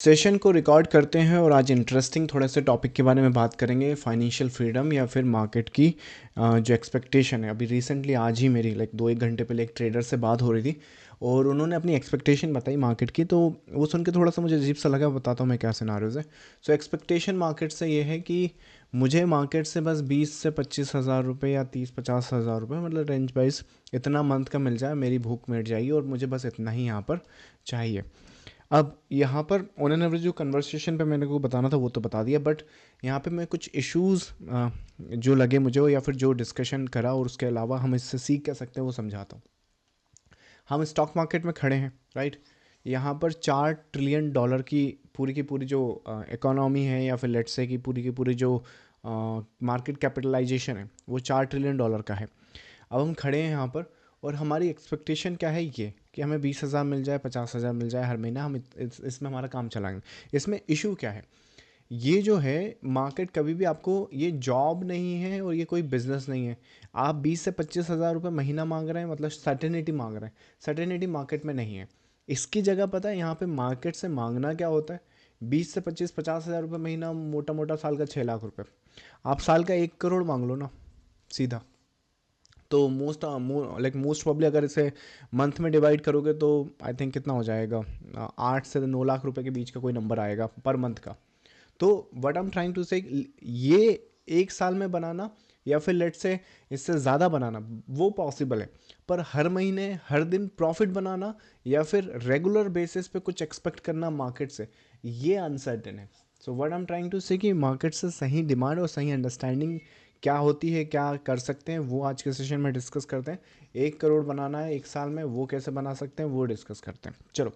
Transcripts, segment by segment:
Session को record करते हैं और आज इंटरेस्टिंग थोड़े से टॉपिक के बारे में बात करेंगे, फाइनेंशियल फ्रीडम या फिर मार्केट की जो एक्सपेक्टेशन है। अभी रिसेंटली आज ही मेरी 2-1 घंटे पहले एक ट्रेडर से बात हो रही थी और उन्होंने अपनी एक्सपेक्टेशन बताई मार्केट की, तो वो सुन के थोड़ा सा मुझे अजीब सा लगा। बताता हूँ मैं क्या सिनारियोज़ है। सो एक्सपेक्टेशन मार्केट से ये है कि मुझे मार्केट से बस 20 से 25 हज़ार रुपये या 30-50 हज़ार रुपये, मतलब रेंज वाइज इतना मंथ का मिल जाए, मेरी भूख मिट जाएगी और मुझे बस इतना ही यहाँ पर चाहिए। अब यहाँ पर ऑन एन एवरेज जो कन्वर्सेशन पे मैंने को बताना था वो तो बता दिया, बट यहाँ पे मैं कुछ इश्यूज़ जो लगे मुझे या फिर जो डिस्कशन करा और उसके अलावा हम इससे सीख क्या सकते हैं वो समझाता हूँ। हम स्टॉक मार्केट में खड़े हैं, राइट। यहाँ पर $4 ट्रिलियन की पूरी जो इकोनॉमी है, या फिर लेट्स से की पूरी जो मार्केट कैपिटलाइजेशन है वो $4 ट्रिलियन का है। अब हम खड़े हैं यहाँ पर और हमारी एक्सपेक्टेशन क्या है, ये कि हमें 20 हज़ार मिल जाए, 50 हज़ार मिल जाए हर महीना, हम इसमें हमारा काम चलाएंगे। इसमें इशू क्या है, ये जो है मार्केट कभी भी आपको, ये जॉब नहीं है और ये कोई बिजनेस नहीं है। आप 20 से 25 हज़ार रुपये महीना मांग रहे हैं, मतलब सर्टेनिटी मांग रहे हैं। सर्टेनिटी मार्केट में नहीं है। इसकी जगह पता है यहाँ पे मार्केट से मांगना क्या होता है। 20 से 25 50 हज़ार रुपये महीना, मोटा मोटा साल का 6 लाख रुपये। आप साल का 1 करोड़ मांग लो ना सीधा। तो मोस्ट प्रॉब्ली अगर इसे मंथ में डिवाइड करोगे तो आई थिंक कितना हो जाएगा, 8 से 9 लाख रुपए के बीच का कोई नंबर आएगा पर मंथ का। तो what I am trying to say, ये एक साल में बनाना या फिर लेट से इससे ज़्यादा बनाना वो पॉसिबल है, पर हर महीने हर दिन प्रॉफिट बनाना या फिर रेगुलर बेसिस पे कुछ एक्सपेक्ट करना मार्केट से, ये अनसर्टेन है। So what I am trying to say कि मार्केट से सही डिमांड और सही अंडरस्टैंडिंग क्या होती है, क्या कर सकते हैं, वो आज के सेशन में डिस्कस करते हैं। 1 करोड़ बनाना है एक साल में, वो कैसे बना सकते हैं वो डिस्कस करते हैं। चलो।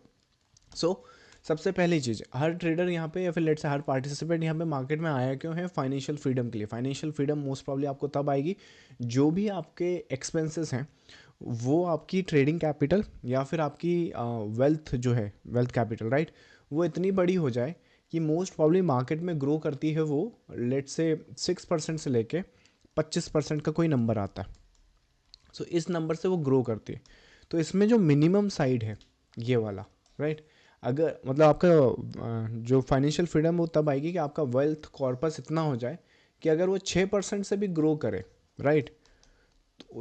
सो सबसे पहली चीज़, हर ट्रेडर यहाँ पे या फिर लेट से हर पार्टिसिपेंट यहाँ पे मार्केट में आया क्यों है, फाइनेंशियल फ्रीडम के लिए। फाइनेंशियल फ्रीडम मोस्ट प्रॉब्ली आपको तब आएगी जो भी आपके एक्सपेंसेस हैं वो आपकी ट्रेडिंग कैपिटल या फिर आपकी वेल्थ जो है, वेल्थ कैपिटल, राइट, वो इतनी बड़ी हो जाए कि मोस्ट प्रॉब्ली मार्केट में ग्रो करती है वो, लेट से 6% से लेके 25% का कोई नंबर आता है। सो इस नंबर से वो ग्रो करती है। तो इसमें जो मिनिमम साइड है ये वाला, राइट, अगर मतलब आपका जो फाइनेंशियल फ्रीडम वो तब आएगी कि आपका वेल्थ कॉर्पस इतना हो जाए कि अगर वो 6% से भी ग्रो करे, राइट,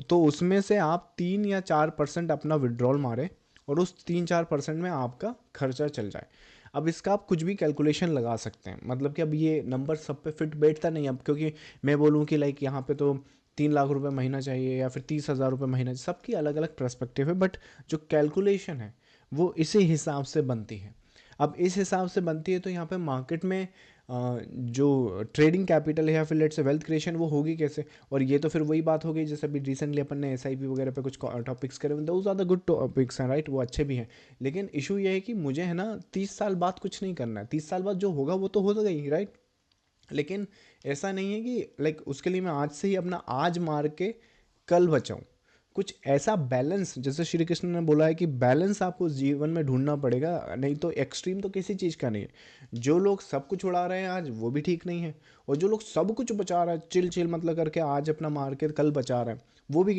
तो उसमें से आप 3 या 4% अपना विड्रॉल मारे और उस 3-4% में आपका खर्चा चल जाए। अब इसका आप कुछ भी कैलकुलेशन लगा सकते हैं, मतलब कि अब ये नंबर सब पे फिट बैठता नहीं। अब क्योंकि मैं बोलूँ कि यहाँ पे तो 3 लाख रुपए महीना चाहिए या फिर 30 हज़ार रुपये महीना, सबकी अलग अलग पर्सपेक्टिव है, बट जो कैलकुलेशन है वो इसी हिसाब से बनती है। अब इस हिसाब से बनती है तो यहाँ पे मार्केट में जो ट्रेडिंग कैपिटल है या फिर लेट्स से वेल्थ क्रिएशन वो होगी कैसे। और ये तो फिर वही बात हो गई जैसे अभी रिसेंटली अपन ने SIP वगैरह पे कुछ टॉपिक्स करे, दो ज़्यादा गुड टॉपिक्स हैं, राइट, वो अच्छे भी हैं। लेकिन इशू ये है कि मुझे है ना 30 साल बाद कुछ नहीं करना है। 30 साल बाद जो होगा वो तो हो गई, राइट। लेकिन ऐसा नहीं है कि उसके लिए मैं आज से ही अपना आज मार के कल बचाऊं। कुछ ऐसा बैलेंस, जैसे श्री कृष्ण ने बोला है कि बैलेंस आपको जीवन में ढूंढना पड़ेगा, नहीं तो एक्सट्रीम तो किसी चीज़ का नहीं है। जो लोग सब कुछ उड़ा रहे हैं आज वो भी ठीक नहीं है, और जो लोग सब कुछ बचा रहे हैं चिल चिल मतलब करके आज अपना मार के कल बचा रहे हैं वो भी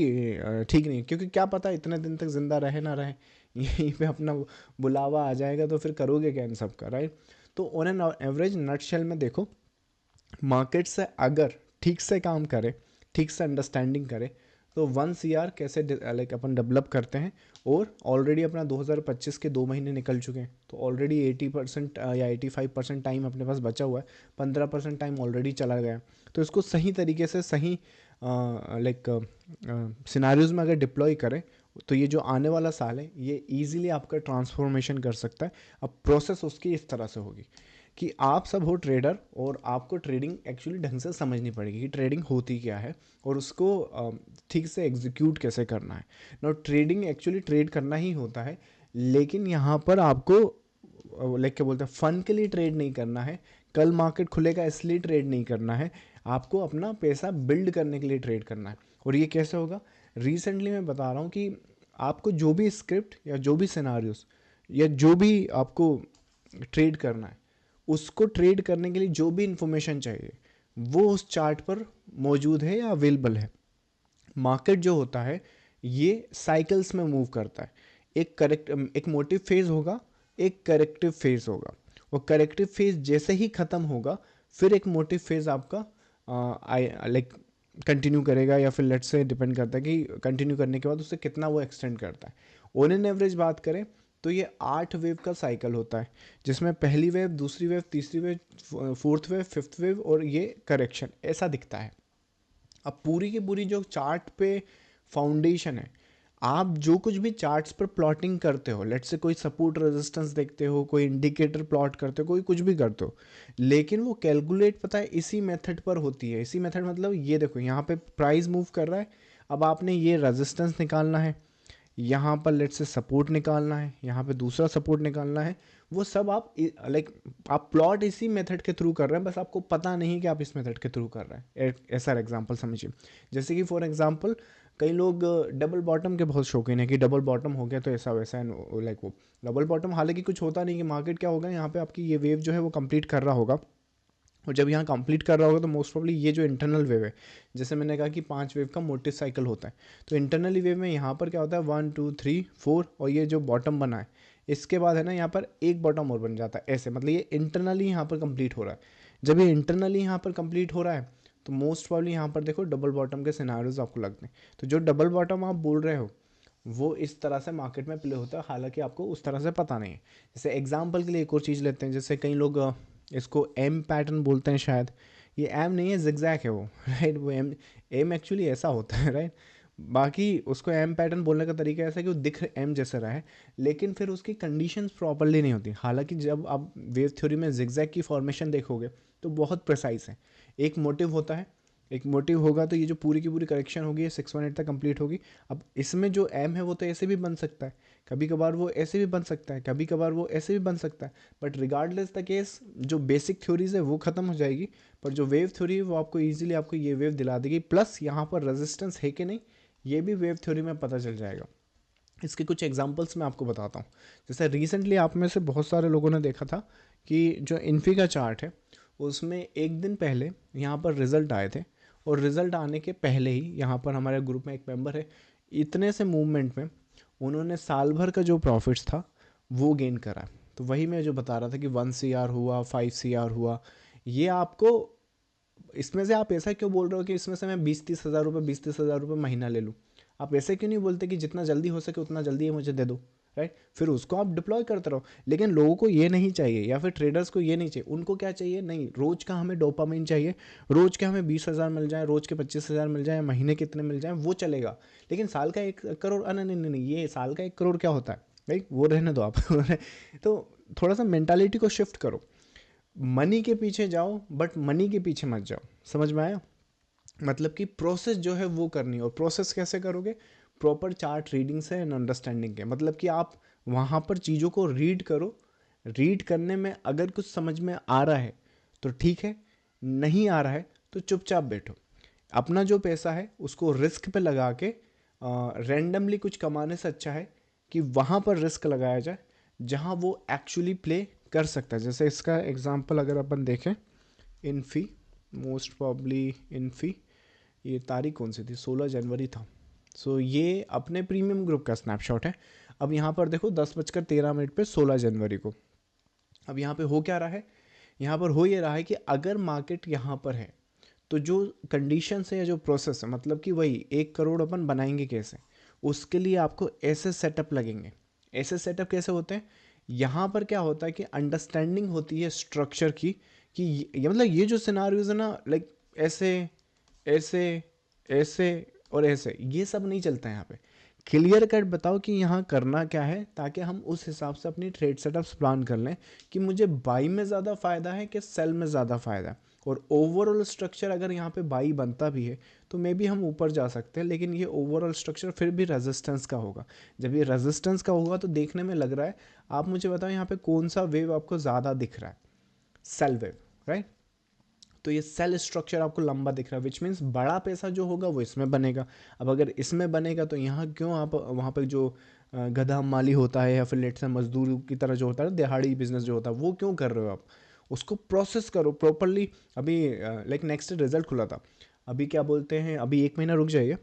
ठीक नहीं है। क्योंकि क्या पता इतने दिन तक जिंदा रहे ना रहे, यहीं पे अपना बुलावा आ जाएगा तो फिर करोगे क्या इन सब का, राइट। तो ऑन एन एवरेज नटशेल में देखो, मार्केट से अगर ठीक से काम करे, ठीक से अंडरस्टैंडिंग करे, तो 1 CR कैसे अपन डेवलप करते हैं। और ऑलरेडी अपना 2025 के 2 महीने निकल चुके हैं, तो ऑलरेडी 80% या 85% टाइम अपने पास बचा हुआ है। 15% टाइम ऑलरेडी चला गया है। तो इसको सही तरीके से सही सिनारियोज़ में अगर डिप्लॉय करें तो ये जो आने वाला साल है ये ईजिली आपका ट्रांसफॉर्मेशन कर सकता है। अब प्रोसेस उसकी इस तरह से होगी कि आप सब हो ट्रेडर और आपको ट्रेडिंग एक्चुअली ढंग से समझनी पड़ेगी कि ट्रेडिंग होती क्या है और उसको ठीक से एग्जीक्यूट कैसे करना है। ना ट्रेडिंग एक्चुअली ट्रेड करना ही होता है, लेकिन यहाँ पर आपको क्या बोलते हैं, फन के लिए ट्रेड नहीं करना है, कल मार्केट खुलेगा इसलिए ट्रेड नहीं करना है, आपको अपना पैसा बिल्ड करने के लिए ट्रेड करना है। और ये कैसे होगा, रिसेंटली मैं बता रहा हूँ कि आपको जो भी स्क्रिप्ट या जो भी सिनारियोस या जो भी आपको ट्रेड करना है, उसको ट्रेड करने के लिए जो भी इंफॉर्मेशन चाहिए वो उस चार्ट पर मौजूद है या अवेलेबल है। मार्केट जो होता है ये साइकिल्स में मूव करता है। एक मोटिव फेज होगा, एक करेक्टिव फेज होगा, वो करेक्टिव फेज जैसे ही ख़त्म होगा फिर एक मोटिव फेज आपका लाइक कंटिन्यू करेगा, या फिर लेट्स से डिपेंड करता है कि कंटिन्यू करने के बाद उससे कितना वो एक्सटेंड करता है। ऑन एन एवरेज बात करें तो ये 8 वेव का साइकिल होता है, जिसमें पहली वेव, दूसरी वेव, तीसरी wave, fourth wave, fifth wave और ये करेक्शन ऐसा दिखता है। अब पूरी की पूरी जो चार्ट पे फाउंडेशन है, आप जो कुछ भी चार्ट्स पर प्लॉटिंग करते हो, लेट्स से कोई सपोर्ट रेजिस्टेंस देखते हो, कोई इंडिकेटर प्लॉट करते हो, कोई कुछ भी करते हो, लेकिन वो कैलकुलेट पता है इसी मेथड पर होती है। इसी मेथड मतलब ये देखो यहाँ पे प्राइस मूव कर रहा है, अब आपने ये रेजिस्टेंस निकालना है, यहाँ पर लेट्स से सपोर्ट निकालना है, यहाँ पे दूसरा सपोर्ट निकालना है, वो सब आप लाइक आप प्लॉट इसी मेथड के थ्रू कर रहे हैं, बस आपको पता नहीं कि आप इस मेथड के थ्रू कर रहे हैं। ऐसा एग्जांपल समझिए, जैसे कि फॉर एग्जांपल कई लोग डबल बॉटम के बहुत शौकीन है कि डबल बॉटम हो गया तो ऐसा वैसा है, लाइक वो डबल बॉटम हालांकि कुछ होता नहीं कि मार्केट क्या होगा, यहाँ पे आपकी ये वेव जो है वो कंप्लीट कर रहा होगा, और जब यहाँ कंप्लीट कर रहा होगा तो मोस्ट प्रॉब्ली ये जो इंटरनल वेव है, जैसे मैंने कहा कि 5 वेव का मोटिव साइकिल होता है, तो इंटरनली वेव में यहाँ पर क्या होता है 1 2 3 4, और ये जो बॉटम बना है इसके बाद है ना यहाँ पर एक बॉटम और बन जाता है ऐसे, मतलब ये इंटरनली यहाँ पर कंप्लीट हो रहा है। जब ये इंटरनली यहाँ पर कंप्लीट हो रहा है तो मोस्ट प्रॉब्ली यहाँ पर देखो डबल बॉटम के सिनारियोज आपको लगते हैं। तो जो डबल बॉटम आप बोल रहे हो वो इस तरह से मार्केट में प्ले होता है, हालांकि आपको उस तरह से पता नहीं है। जैसे एग्जांपल के लिए एक और चीज़ लेते हैं, जैसे कई लोग इसको एम पैटर्न बोलते हैं शायद, ये एम नहीं है, जिगजैग है वो, राइट। वो एम एक्चुअली ऐसा होता है, राइट। बाकी उसको एम पैटर्न बोलने का तरीका ऐसा है कि वो दिख एम जैसा रहा है, लेकिन फिर उसकी कंडीशंस प्रॉपरली नहीं होती। हालांकि जब आप वेव थ्योरी में जिगजैग की फॉर्मेशन देखोगे तो बहुत प्रिसाइज है। एक मोटिव होता है, एक मोटिव होगा तो ये जो पूरी की पूरी करेक्शन होगी ये 618 तक कंप्लीट होगी। अब इसमें जो एम है वो तो ऐसे भी बन सकता है, कभी कभार वो ऐसे भी बन सकता है, कभी कभार वो ऐसे भी बन सकता है, बट रिगार्डलेस द केस जो बेसिक थ्योरीज है वो ख़त्म हो जाएगी, पर जो वेव थ्योरी है वो आपको ईजिली आपको ये वेव दिला देगी। प्लस यहाँ पर रेजिस्टेंस है कि नहीं ये भी वेव थ्योरी में पता चल जाएगा। इसके कुछ एग्जांपल्स मैं आपको बताता हूँ। जैसे रिसेंटली आप में से बहुत सारे लोगों ने देखा था कि जो इन्फी का चार्ट है उसमें एक दिन पहले यहाँ पर रिजल्ट आए थे, और रिजल्ट आने के पहले ही यहाँ पर हमारे ग्रुप में एक मेंबर है, इतने से मूवमेंट में उन्होंने साल भर का जो प्रॉफिट्स था वो गेन करा। तो वही मैं जो बता रहा था कि 1 CR हुआ, 5 CR हुआ, ये आपको इसमें से आप ऐसा क्यों बोल रहे हो कि इसमें से मैं 20-30 हज़ार रुपये 20-30 हज़ार रुपये महीना ले लूँ। आप ऐसे क्यों नहीं बोलते कि जितना जल्दी हो सके उतना जल्दी ये मुझे दे दो, राइट। फिर उसको आप डिप्लॉय करते रहो। लेकिन लोगों को ये नहीं चाहिए, या फिर ट्रेडर्स को ये नहीं चाहिए। उनको क्या चाहिए, नहीं रोज का हमें डोपामाइन चाहिए, रोज के हमें 20 हज़ार मिल जाए, रोज के 25 हज़ार मिल जाए, महीने कितने मिल जाए वो चलेगा। लेकिन साल का 1 करोड़, नहीं नहीं नहीं, ये साल का 1 करोड़ क्या होता है, राइट, वो रहने दो आप। तो थोड़ा सा मेंटालिटी को शिफ्ट करो, मनी के पीछे जाओ बट मनी के पीछे मत जाओ। समझ में आया? मतलब कि प्रोसेस जो है वो करनी है, और प्रोसेस कैसे करोगे, प्रॉपर चार्ट रीडिंग से एंड अंडरस्टैंडिंग के। मतलब कि आप वहाँ पर चीज़ों को रीड करो, रीड करने में अगर कुछ समझ में आ रहा है तो ठीक है, नहीं आ रहा है तो चुपचाप बैठो। अपना जो पैसा है उसको रिस्क पे लगा के रैंडमली कुछ कमाने से अच्छा है कि वहाँ पर रिस्क लगाया जाए जहाँ वो एक्चुअली प्ले कर सकता है। जैसे इसका एग्जांपल अगर अपन देखें, इन्फी, मोस्ट प्रॉब्ली इन्फी, ये तारीख कौन सी थी, 16 जनवरी था। सो ये अपने प्रीमियम ग्रुप का स्नैपशॉट है। अब यहाँ पर देखो 10:13 पे 16 जनवरी को, अब यहाँ पे हो क्या रहा है, यहाँ पर हो ये रहा है कि अगर मार्केट यहाँ पर है तो जो कंडीशन है या जो प्रोसेस है, मतलब कि वही 1 करोड़ अपन बनाएंगे कैसे, उसके लिए आपको ऐसे सेटअप लगेंगे। ऐसे सेटअप कैसे होते हैं, यहाँ पर क्या होता है कि अंडरस्टैंडिंग होती है स्ट्रक्चर की, कि ये मतलब ये जो सिनारियोज है ना, लाइक ऐसे ऐसे ऐसे और ऐसे, ये सब नहीं चलता है यहाँ पे। क्लियर कट बताओ कि यहाँ करना क्या है, ताकि हम उस हिसाब से अपनी ट्रेड सेटअप्स प्लान कर लें कि मुझे बाई में ज़्यादा फ़ायदा है कि सेल में ज़्यादा फ़ायदा है। और ओवरऑल स्ट्रक्चर अगर यहाँ पे बाई बनता भी है तो मे बी हम ऊपर जा सकते हैं, लेकिन ये ओवरऑल स्ट्रक्चर फिर भी रेजिस्टेंस का होगा। जब ये रेजिस्टेंस का होगा तो देखने में लग रहा है, आप मुझे बताओ यहाँ पे कौन सा वेव आपको ज़्यादा दिख रहा है, सेल वेव, राइट। तो ये सेल स्ट्रक्चर आपको लंबा दिख रहा है, विच मीन्स बड़ा पैसा जो होगा वो इसमें बनेगा। अब अगर इसमें बनेगा तो यहाँ क्यों आप वहाँ पे जो गधा माली होता है या फिर लेट से मजदूर की तरह जो होता है, दिहाड़ी बिजनेस जो होता है, वो क्यों कर रहे हो आप, उसको प्रोसेस करो प्रॉपरली। अभी लाइक नेक्स्ट रिजल्ट खुला था, अभी क्या बोलते हैं, अभी 1 महीना रुक जाइए,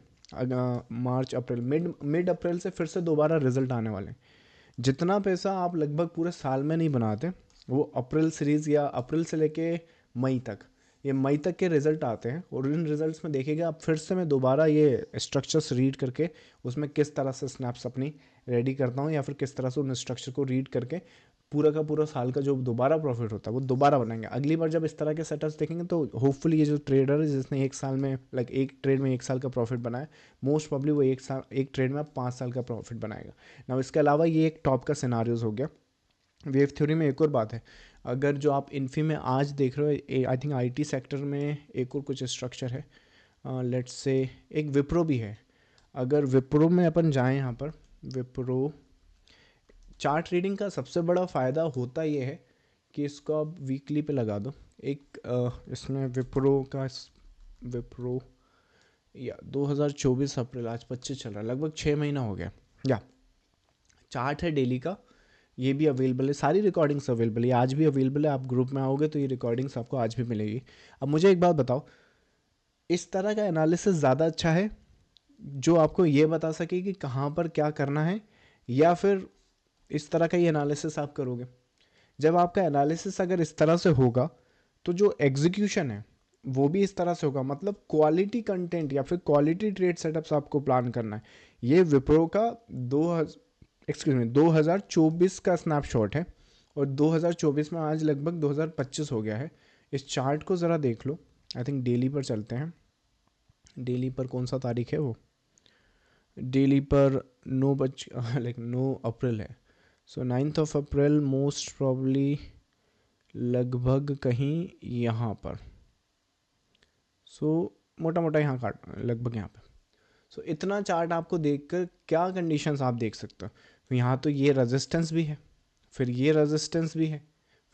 मार्च अप्रैल, मिड मिड अप्रैल से फिर से दोबारा रिजल्ट आने वाले हैं। जितना पैसा आप लगभग पूरे साल में नहीं बनाते, वो अप्रैल सीरीज़ या अप्रैल से लेके मई तक, ये मई तक के रिज़ल्ट आते हैं और इन रिज़ल्ट्स में देखिएगा अब फिर से मैं दोबारा ये स्ट्रक्चर्स रीड करके उसमें किस तरह से स्नैप्स अपनी रेडी करता हूँ, या फिर किस तरह से उन स्ट्रक्चर को रीड करके पूरा का पूरा साल का जो दोबारा प्रॉफिट होता है वो दोबारा बनाएंगे। अगली बार जब इस तरह के सेटअप्स देखेंगे तो होपफुली ये जो ट्रेडर है जिसने एक साल में लाइक एक ट्रेड में 1 साल का प्रॉफिट बनाया, मोस्ट प्रॉब्ली वो एक ट्रेड में 5 साल का प्रॉफिट बनाएगा ना। इसके अलावा ये एक टॉप का सिनारियोज हो गया। वेव थ्योरी में एक और बात है, अगर जो आप इन्फी में आज देख रहे हो, आई थिंक आईटी सेक्टर में एक और कुछ स्ट्रक्चर है, लेट्स से एक विप्रो भी है। अगर विप्रो में अपन जाएं, यहाँ पर विप्रो चार्ट ट्रेडिंग का सबसे बड़ा फ़ायदा होता ये है कि इसको आप वीकली पे लगा दो। एक इसमें विप्रो या 2024 अप्रैल, आज 25 चल रहा है, लगभग 6 महीना हो गया। या चार्ट है डेली का, ये भी अवेलेबल है, सारी रिकॉर्डिंग्स अवेलेबल है, आज भी अवेलेबल है। आप ग्रुप में आओगे तो ये रिकॉर्डिंग्स आपको आज भी मिलेगी। अब मुझे एक बात बताओ, इस तरह का एनालिसिस ज़्यादा अच्छा है जो आपको ये बता सके कि कहाँ पर क्या करना है, या फिर इस तरह का ही एनालिसिस आप करोगे? जब आपका एनालिसिस अगर इस तरह से होगा तो जो एग्जीक्यूशन है वो भी इस तरह से होगा, मतलब क्वालिटी कंटेंट या फिर क्वालिटी ट्रेड सेटअप्स आपको प्लान करना है। ये विप्रो का 2024 का स्नैपशॉट है और 2024 में आज लगभग 2025 हो गया है। इस चार्ट को ज़रा देख लो। आई थिंक डेली पर चलते हैं। डेली पर कौन सा तारीख है वो? डेली पर 9 अप्रैल है। सो 9 अप्रैल मोस्ट प्रॉब्ली लगभग कहीं यहाँ पर। सो मोटा मोटा यहाँ काट लगभग यहाँ पे। सो इतना चार्ट आपको देखकर क्या कंडीशंस आप देख सकते हो? तो यहाँ तो ये रेजिस्टेंस भी है, फिर ये रेजिस्टेंस भी है,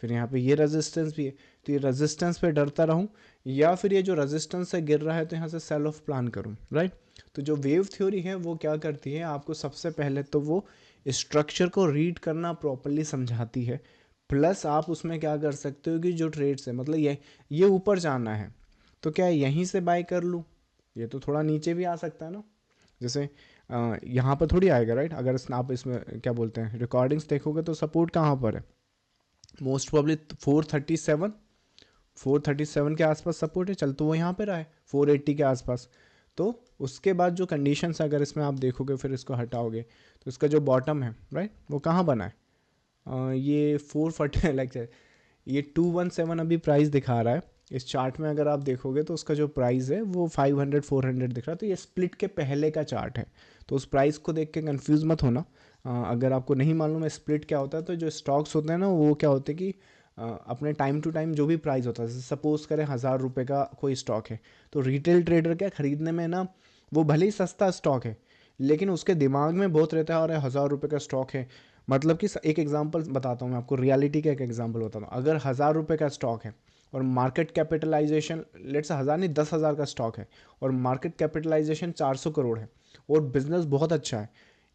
फिर यहाँ पे ये रेजिस्टेंस भी है। तो ये रेजिस्टेंस पे डरता रहूँ, या फिर ये जो रेजिस्टेंस से गिर रहा है तो यहाँ से सेल ऑफ प्लान करूँ, राइट? तो जो वेव थ्योरी है वो क्या करती है, आपको सबसे पहले तो वो स्ट्रक्चर को रीड करना प्रॉपरली समझाती है, प्लस आप उसमें क्या कर सकते हो कि जो ट्रेड्स है, मतलब ये ऊपर जाना है तो क्या यहीं से बाय कर लूँ, ये तो थोड़ा नीचे भी आ सकता है ना। जैसे यहाँ पर थोड़ी आएगा, राइट? अगर आप इसमें क्या बोलते हैं रिकॉर्डिंग्स देखोगे तो सपोर्ट कहाँ पर है? मोस्ट प्रॉब्ली 437 के आसपास सपोर्ट है, चल तो वो यहाँ पे रहा है 480 के आसपास। तो उसके बाद जो कंडीशंस अगर इसमें आप देखोगे, फिर इसको हटाओगे तो इसका जो बॉटम है, राइट, वो कहाँ बना है? ये 440 लाइक ये 217 अभी प्राइस दिखा रहा है इस चार्ट में। अगर आप देखोगे तो उसका जो प्राइस है वो 500 400 दिख रहा है। तो ये स्प्लिट के पहले का चार्ट है, तो उस प्राइस को देख के कंफ्यूज मत होना। अगर आपको नहीं मालूम है स्प्लिट क्या होता है, तो जो स्टॉक्स होते हैं ना वो क्या होते हैं कि अपने टाइम टू टाइम जो भी प्राइस होता है, सपोज करें 1000 रुपये का कोई स्टॉक है, तो रिटेल ट्रेडर क्या खरीदने में ना, वो भले ही सस्ता स्टॉक है लेकिन उसके दिमाग में बहुत रहता है, और 1000 रुपये का स्टॉक है। मतलब कि एक एग्जांपल बताता हूँ मैं आपको, रियलिटी का एक एग्जांपल बताता हूँ। अगर 1000 रुपये का स्टॉक है और मार्केट कैपिटलाइजेशन लेट्स 1000 नहीं 10,000 का स्टॉक है और मार्केट कैपिटलाइजेशन 400 करोड़ है और बिजनेस बहुत अच्छा है,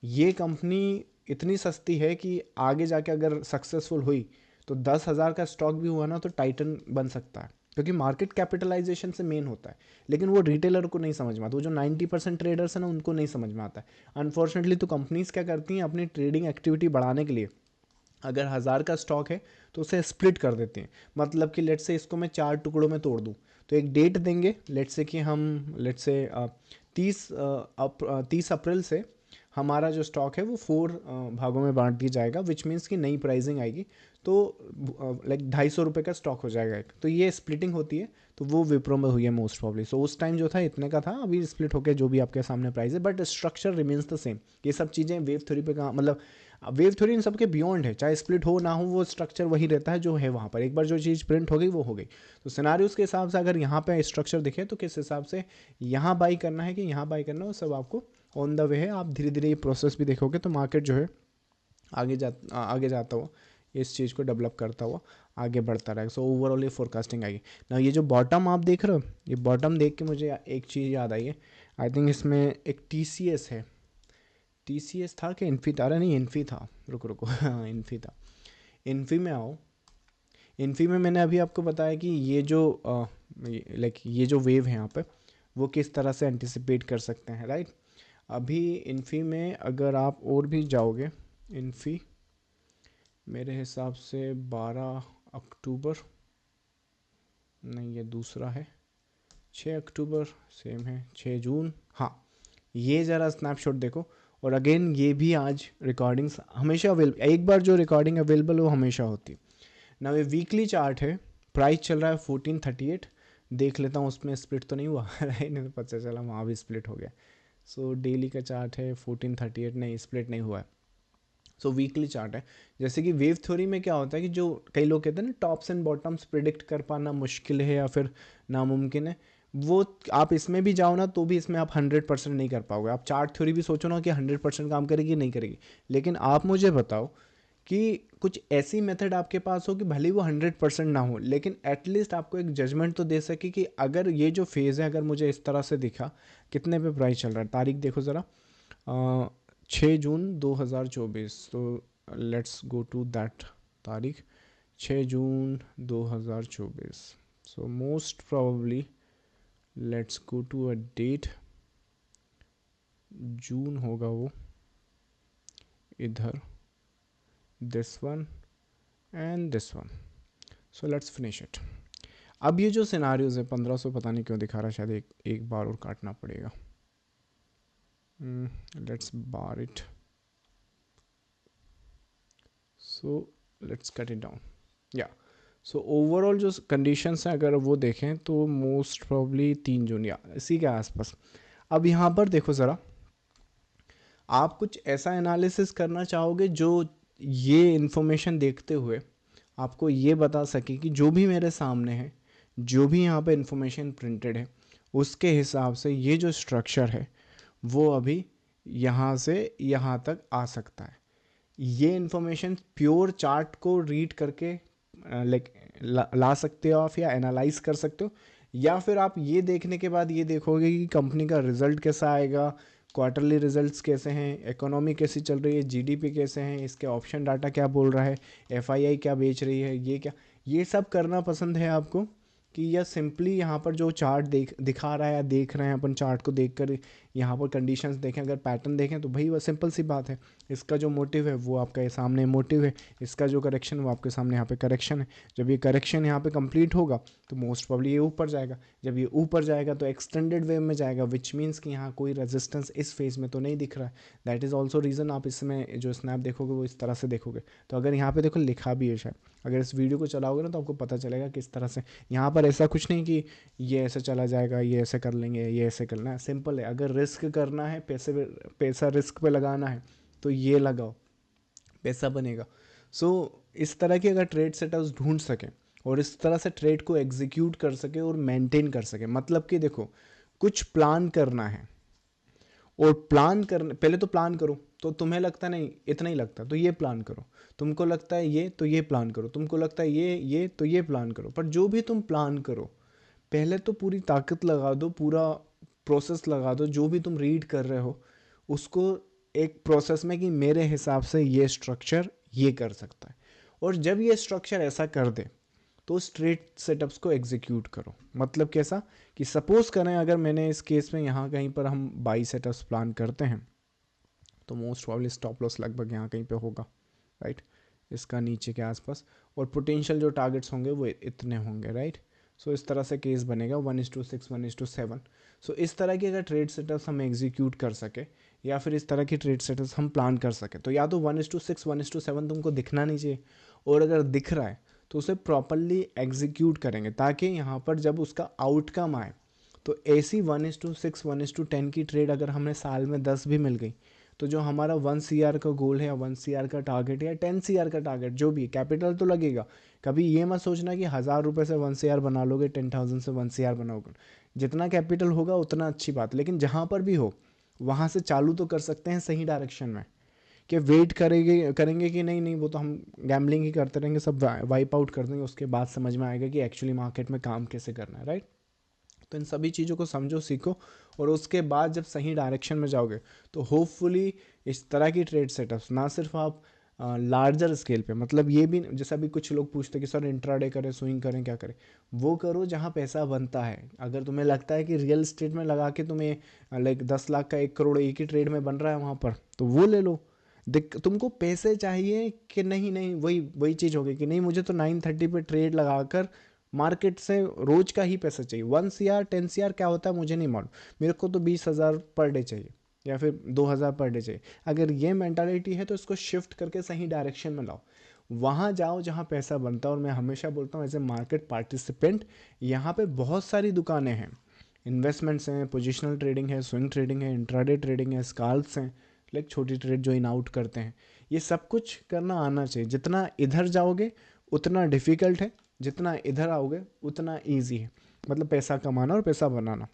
ये कंपनी इतनी सस्ती है कि आगे जाके अगर सक्सेसफुल हुई तो 10,000 का स्टॉक भी हुआ ना तो टाइटन बन सकता है, क्योंकि मार्केट कैपिटलाइजेशन से मेन होता है। लेकिन वो रिटेलर को नहीं समझ में आता, वो जो 90% ट्रेडर्स हैं ना उनको नहीं समझ में आता है अनफॉर्चुनेटली। तो कंपनीज क्या करती हैं अपनी ट्रेडिंग एक्टिविटी बढ़ाने के लिए, अगर 1000 का स्टॉक है तो उसे स्प्लिट कर देते हैं। मतलब कि लेट्स से इसको मैं 4 टुकड़ों में तोड़ दूं, तो एक डेट देंगे, लेट्स से कि हम लेट्स से 30 अप्रैल से हमारा जो स्टॉक है वो 4 भागों में बांट दिया जाएगा, विच मीन्स कि नई प्राइसिंग आएगी तो लाइक 250 रुपये का स्टॉक हो जाएगा एक। तो ये स्प्लिटिंग होती है, तो वो विप्रो में हुई है मोस्ट प्रॉब्ली। सो उस टाइम जो था इतने का था, अभी स्प्लिट होकर जो भी आपके सामने प्राइस है, but structure remains the same. ये सब चीज़ें वेव थ्योरी पे कहाँ, मतलब वेव थ्योरी इन सबके बियॉन्ड है, चाहे स्प्लिट हो ना हो वो स्ट्रक्चर वही रहता है जो है वहाँ पर। एक बार जो चीज़ प्रिंट हो गई वो हो गई। तो सिनारियोस के हिसाब से अगर यहाँ पे स्ट्रक्चर दिखे तो किस हिसाब से यहाँ बाई करना है कि यहाँ बाई करना है, वो सब आपको ऑन द वे है। आप धीरे धीरे ये प्रोसेस भी देखोगे तो मार्केट जो है आगे जाता हुआ इस चीज़ को डेवलप करता हुआ आगे बढ़ता रहेगा। सो ओवरऑल ये फोरकास्टिंग आएगी ना। ये जो बॉटम आप देख रहे हो, ये बॉटम देख के मुझे एक चीज़ याद आई है। आई थिंक इसमें एक TCS है, TCS था कि इन्फी था? अरे नहीं इन्फी था, रुको हाँ इन्फी था। इन्फी में आओ। इन्फी में मैंने अभी आपको बताया कि ये जो लाइक ये जो वेव है यहाँ पे वो किस तरह से एंटिसिपेट कर सकते हैं, राइट? अभी इन्फी में अगर आप और भी जाओगे, इन्फी मेरे हिसाब से 12 अक्टूबर, नहीं ये दूसरा है, 6 अक्टूबर सेम है, 6 जून, हाँ ये ज़रा स्नैपशॉट देखो। और अगेन ये भी आज रिकॉर्डिंग्स हमेशा अवेलेबल, एक बार जो रिकॉर्डिंग अवेलेबल वो हमेशा होती है ना। ये वीकली चार्ट है, प्राइस चल रहा है 1438, देख लेता हूँ उसमें स्प्लिट तो नहीं हुआ राइट, नहीं तो पता चला वहाँ भी स्प्लिट हो गया। सो डेली का चार्ट है 1438, नहीं स्प्लिट नहीं हुआ है। सो वीकली चार्ट है। जैसे कि वेव थ्योरी में क्या होता है कि जो कई लोग कहते हैं ना टॉप्स एंड बॉटम्स प्रिडिक्ट कर पाना मुश्किल है या फिर नामुमकिन है, वो आप इसमें भी जाओ ना तो भी इसमें आप 100% नहीं कर पाओगे। आप चार्ट थ्योरी भी सोचो ना कि 100% काम करेगी नहीं करेगी, लेकिन आप मुझे बताओ कि कुछ ऐसी मेथड आपके पास हो कि भले वो 100% ना हो, लेकिन एटलीस्ट आपको एक जजमेंट तो दे सके कि अगर ये जो फेज़ है अगर मुझे इस तरह से दिखा, कितने पे प्राइस चल रहा है, तारीख देखो ज़रा, 6 जून 2024। तो लेट्स गो टू दैट तारीख, 6 June 2024। So most probably let's go to a date, जून होगा वो इधर, this one and this one. So let's finish it. अब ये जो सिनारियोज है 1500 पता नहीं क्यों दिखा रहा है, शायद एक बार और काटना पड़ेगा। Let's bar it, so let's cut it down. या सो ओवरऑल जो कंडीशंस हैं अगर वो देखें तो मोस्ट प्रॉब्ली 3 जून या इसी के आसपास। अब यहाँ पर देखो ज़रा, आप कुछ ऐसा एनालिसिस करना चाहोगे जो ये इन्फॉर्मेशन देखते हुए आपको ये बता सके कि जो भी मेरे सामने है, जो भी यहाँ पे इन्फॉर्मेशन प्रिंटेड है, उसके हिसाब से ये जो स्ट्रक्चर है वो अभी यहाँ से यहाँ तक आ सकता है। ये इन्फॉर्मेशन प्योर चार्ट को रीड करके लाइक ला सकते हो आप, या एनालाइज कर सकते हो, या फिर आप ये देखने के बाद ये देखोगे कि कंपनी का रिजल्ट कैसा आएगा, क्वार्टरली रिजल्ट्स कैसे हैं, इकोनॉमी कैसी चल रही है, जीडीपी कैसे हैं, इसके ऑप्शन डाटा क्या बोल रहा है, एफआईआई क्या बेच रही है, ये क्या, ये सब करना पसंद है आपको, कि या सिंपली यहाँ पर जो चार्ट दिखा रहा है या देख रहे हैं अपन चार्ट को देखकर यहाँ पर कंडीशंस देखें, अगर पैटर्न देखें तो भाई वह सिंपल सी बात है, इसका जो मोटिव है वो आपका सामने मोटिव है, इसका जो करेक्शन वो आपके सामने यहाँ पे करेक्शन है। जब ये करेक्शन यहाँ पे कंप्लीट होगा तो मोस्ट प्रॉब्ली ये ऊपर जाएगा, जब ये ऊपर जाएगा तो एक्सटेंडेड वेव में जाएगा, विच मीन्स कि यहाँ कोई रेजिस्टेंस इस फेज में तो नहीं दिख रहा है। दैट इज़ ऑल्सो रीज़न आप इसमें जो स्नैप देखोगे वो इस तरह से देखोगे। तो अगर यहाँ पे देखो लिखा भी है शायद, अगर इस वीडियो को चलाओगे ना तो आपको पता चलेगा किस तरह से, यहाँ पर ऐसा कुछ नहीं कि ये ऐसे चला जाएगा, ये ऐसे कर लेंगे, ये ऐसे करना है, सिंपल है। अगर रिस्क करना है, पैसा रिस्क पे लगाना है तो ये लगाओ, पैसा बनेगा। इस तरह की अगर ट्रेड सेटअप्स ढूंढ सकें और इस तरह से ट्रेड को एग्जीक्यूट कर सके और मेंटेन कर सके, मतलब कि देखो कुछ प्लान करना है और प्लान करने पहले तो प्लान करो, तो तुम्हें लगता नहीं इतना ही लगता तो ये प्लान करो, तुमको लगता है ये तो ये प्लान करो, तुमको लगता है ये तो ये प्लान करो। पर जो भी तुम प्लान करो पहले तो पूरी ताकत लगा दो, पूरा प्रोसेस लगा दो, जो भी तुम रीड कर रहे हो उसको एक प्रोसेस में कि मेरे हिसाब से ये स्ट्रक्चर ये कर सकता है। और जब ये स्ट्रक्चर ऐसा कर दे तो स्ट्रेट सेटअप्स को एग्जीक्यूट करो। मतलब कैसा कि सपोज करें अगर मैंने इस केस में यहाँ कहीं पर हम बाई सेटअप्स प्लान करते हैं तो मोस्ट प्रॉब्ली स्टॉप लॉस लगभग यहाँ कहीं पे होगा, राइट, इसका नीचे के आसपास, और पोटेंशियल जो टारगेट्स होंगे वो इतने होंगे, राइट। सो इस तरह से केस बनेगा 1:6 1:7। सो इस तरह की अगर ट्रेड सेटअप्स हम एग्जीक्यूट कर सके या फिर इस तरह की ट्रेड सेटअप्स हम प्लान कर सके तो या तो 1:6 1:7 तुमको दिखना नहीं चाहिए, और अगर दिख रहा है तो उसे प्रॉपरली एग्जीक्यूट करेंगे ताकि यहाँ पर जब उसका आउटकम आए तो ऐसी 1:6 1:10 की ट्रेड अगर हमें साल में 10 भी मिल गई तो जो हमारा 1 CR का गोल है या 1 CR का टारगेट है या 10 CR का टारगेट जो भी, कैपिटल तो लगेगा। कभी ये मत सोचना कि 1000 रुपये से 1 CR बना लोगे, 10,000 से 1 CR बनाओगे, जितना कैपिटल होगा उतना अच्छी बात, लेकिन जहाँ पर भी हो वहाँ से चालू तो कर सकते हैं सही डायरेक्शन में। कि वेट करेंगे करेंगे कि नहीं नहीं वो तो हम गैम्बलिंग ही करते रहेंगे, सब वाइप आउट कर देंगे, उसके बाद समझ में आएगा कि एक्चुअली मार्केट में काम कैसे करना है, राइट। तो इन सभी चीज़ों को समझो, सीखो, और उसके बाद जब सही डायरेक्शन में जाओगे तो होपफुली इस तरह की ट्रेड सेटअप्स ना सिर्फ आप लार्जर स्केल पे, मतलब ये भी जैसा भी कुछ लोग पूछते हैं कि सर इंट्राडे करें, स्विंग करें, क्या करें, वो करो जहाँ पैसा बनता है। अगर तुम्हें लगता है कि रियल स्टेट में लगा के तुम्हें लाइक 10 लाख का 1 करोड़ एक ही ट्रेड में बन रहा है वहाँ पर, तो वो ले लो। दिक तुमको पैसे चाहिए कि नहीं, नहीं वही वही चीज़ होगी कि नहीं मुझे तो 9:30 पे ट्रेड लगाकर मार्केट से रोज का ही पैसा चाहिए। 1 CR 10 CR क्या होता है मुझे नहीं मालूम, मेरे को तो 20,000 पर डे चाहिए या फिर 2,000 पर डे चाहिए। अगर ये मैंटालिटी है तो इसको शिफ्ट करके सही डायरेक्शन में लाओ, वहाँ जाओ जहाँ पैसा बनता है। और मैं हमेशा बोलता हूँ एज ए मार्केट पार्टिसिपेंट, यहाँ पे बहुत सारी दुकानें हैं, इन्वेस्टमेंट्स हैं, पोजिशनल ट्रेडिंग है, स्विंग ट्रेडिंग है, इंट्राडे ट्रेडिंग है, स्काल्प्स हैं, लाइक छोटी ट्रेड जो इन आउट करते हैं। ये सब कुछ करना आना चाहिए। जितना इधर जाओगे उतना डिफ़िकल्ट है, जितना इधर आओगे उतना ईजी है, मतलब पैसा कमाना और पैसा बनाना।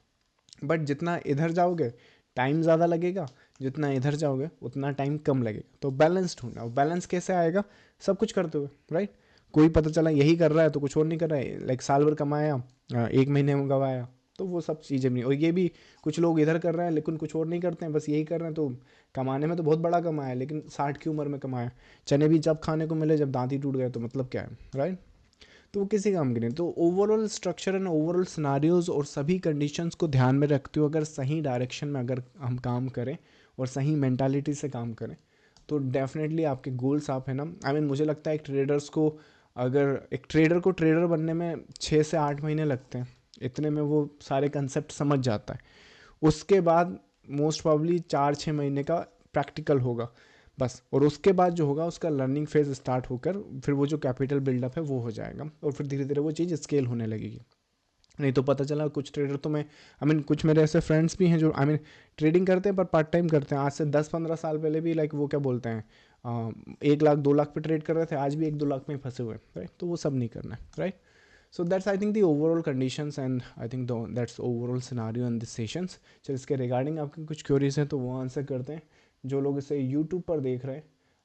बट जितना इधर जाओगे टाइम ज़्यादा लगेगा, जितना इधर जाओगे उतना टाइम कम लगेगा। तो बैलेंस ढूंढना। और बैलेंस कैसे आएगा? सब कुछ करते हुए, राइट। कोई पता चला यही कर रहा है तो कुछ और नहीं कर रहा है, लाइक साल भर कमाया, 1 महीने में गवाया, तो वो सब चीज़ें नहीं। और ये भी कुछ लोग इधर कर रहे हैं लेकिन कुछ और नहीं करते हैं, बस यही कर रहे हैं, तो कमाने में तो बहुत बड़ा कमाया लेकिन 60 की उम्र में कमाया। चने भी जब खाने को मिले जब दांत ही टूट गए, तो मतलब क्या है, राइट। तो वो किसी काम की नहीं। तो overall structure and overall scenarios और सभी कंडीशंस को ध्यान में रखते हुए अगर सही डायरेक्शन में अगर हम काम करें और सही मेंटालिटी से काम करें तो डेफिनेटली आपके गोल्स आप है ना, मुझे लगता है एक ट्रेडर्स को, अगर एक ट्रेडर को ट्रेडर बनने में 6 से 8 महीने लगते हैं, इतने में वो सारे कंसेप्ट समझ जाता है। उसके बाद मोस्ट प्रॉब्ली 4-6 महीने का प्रैक्टिकल होगा बस, और उसके बाद जो होगा उसका लर्निंग फेज स्टार्ट होकर फिर वो जो कैपिटल बिल्डअप है वो हो जाएगा और फिर धीरे धीरे वो चीज़ स्केल होने लगेगी। नहीं तो पता चला कुछ ट्रेडर तो मैं कुछ मेरे ऐसे फ्रेंड्स भी हैं जो ट्रेडिंग करते हैं पर पार्ट टाइम करते हैं। आज से 10-15 साल पहले भी लाइक वो क्या बोलते हैं 1 लाख 2 लाख पे ट्रेड कर रहे थे, आज भी 1-2 लाख में ही फंसे हुए, राइट। तो वो सब नहीं करना है, right. So that's I think the overall conditions and I think that's overall scenario in this sessions। चल इसके रिगार्डिंग आपके कुछ क्वेरीज हैं तो वो आंसर करते हैं। जो लोग इसे यूट्यूब पर देख रहे हैं,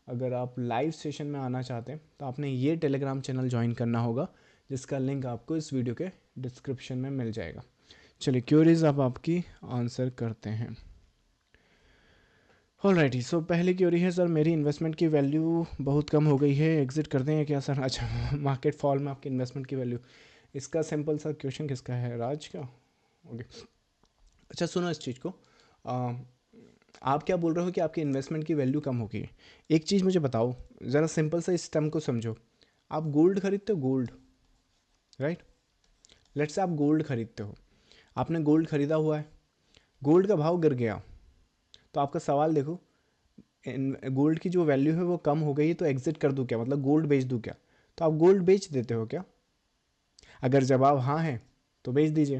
अगर आप लाइव सेशन में आना चाहते हैं तो आपने ये टेलीग्राम चैनल ज्वाइन करना होगा, जिसका लिंक आपको इस वीडियो के डिस्क्रिप्शन में मिल जाएगा। चलिए क्वेरीज आप आपकी आंसर करते हैं। ऑलराइटी, सो पहली क्वेरी है सर मेरी इन्वेस्टमेंट की वैल्यू बहुत कम हो गई है, एग्जिट कर दें क्या सर? अच्छा, मार्केट फॉल में आपकी इन्वेस्टमेंट की वैल्यू, इसका सिंपल सा क्वेश्चन किसका है? राज का? ओके। अच्छा सुनो इस चीज़ को, आप क्या बोल रहे हो कि आपकी इन्वेस्टमेंट की वैल्यू कम हो गई है। एक चीज़ मुझे बताओ, ज़रा सिंपल सा इस टर्म को समझो। आप गोल्ड खरीदते हो, गोल्ड, राइट। लेट्स से आप गोल्ड खरीदते हो, आपने गोल्ड खरीदा हुआ है, गोल्ड का भाव गिर गया, तो आपका सवाल देखो, गोल्ड की जो वैल्यू है वो कम हो गई तो एग्जिट कर दूँ क्या, मतलब गोल्ड बेच दूँ क्या? तो आप गोल्ड बेच देते हो क्या? अगर जवाब हाँ है तो बेच दीजिए,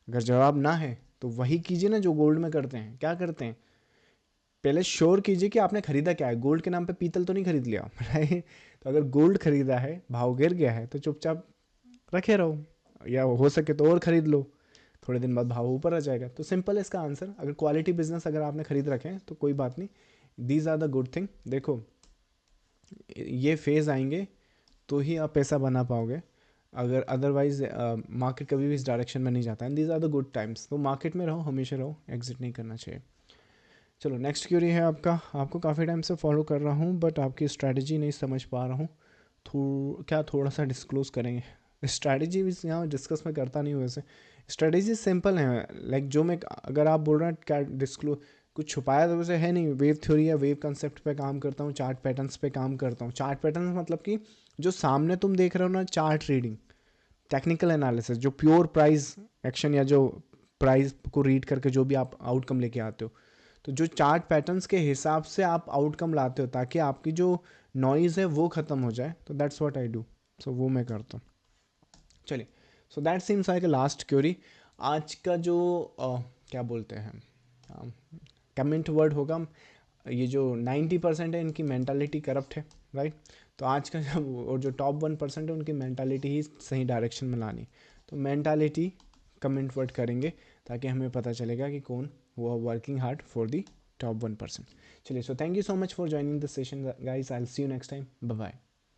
अगर जवाब ना है तो वही कीजिए ना जो गोल्ड में करते हैं। क्या करते हैं, पहले श्योर कीजिए कि आपने खरीदा क्या है। गोल्ड के नाम पे पीतल तो नहीं खरीद लिया, राइट। तो अगर गोल्ड खरीदा है, भाव गिर गया है, तो चुपचाप रखे रहो, या हो सके तो और खरीद लो, थोड़े दिन बाद भाव ऊपर आ जाएगा। तो सिंपल है इसका आंसर। अगर क्वालिटी बिजनेस अगर आपने खरीद रखे हैं तो कोई बात नहीं, these are the good thing. देखो ये फेज़ आएंगे तो ही आप पैसा बना पाओगे, अगर अदरवाइज मार्केट कभी भी इस डायरेक्शन में नहीं जाता है। These are the good times, तो मार्केट में रहो, हमेशा रहो, एग्जिट नहीं करना चाहिए। चलो नेक्स्ट क्वेरी है आपका, आपको काफ़ी टाइम से फॉलो कर रहा हूँ बट आपकी स्ट्रैटेजी नहीं समझ पा रहा हूँ, क्या थोड़ा सा डिस्क्लोज़ करेंगे? स्ट्रैटेजी भी यहाँ डिस्कस में करता नहीं हूँ वैसे, स्ट्रैटेजी सिंपल है, लाइक जो मैं, अगर आप बोल रहे हैं क्या डिस्क्लोज कुछ छुपाया तो वैसे है नहीं। वेव थ्योरी या वेव कंसेप्ट पे काम करता हूँ, चार्ट पैटर्न्स पे काम करता हूँ। चार्ट पैटर्न्स मतलब कि जो सामने तुम देख रहे हो ना, चार्ट रीडिंग, टेक्निकल एनालिसिस, जो प्योर प्राइस एक्शन या जो प्राइस को रीड करके जो भी आप आउटकम लेके आते हो, तो जो चार्ट पैटर्न्स के हिसाब से आप आउटकम लाते हो ताकि आपकी जो नॉइज़ है वो ख़त्म हो जाए, तो दैट्स व्हाट आई डू। सो वो मैं करता हूँ। चलिए, so that seems like a last query. आज का जो क्या बोलते हैं कमेंट वर्ड होगा, ये जो 90% है इनकी मेंटालिटी करप्ट है, राइट। तो आज का जब, और जो टॉप 1% है उनकी मेंटालिटी ही सही डायरेक्शन में लानी, तो मेंटालिटी कमेंट वर्ड करेंगे ताकि हमें पता चलेगा कि कौन हुआ working hard for the top 1%। चलिए, so thank you so much for joining this session guys, I will see you next time, bye bye.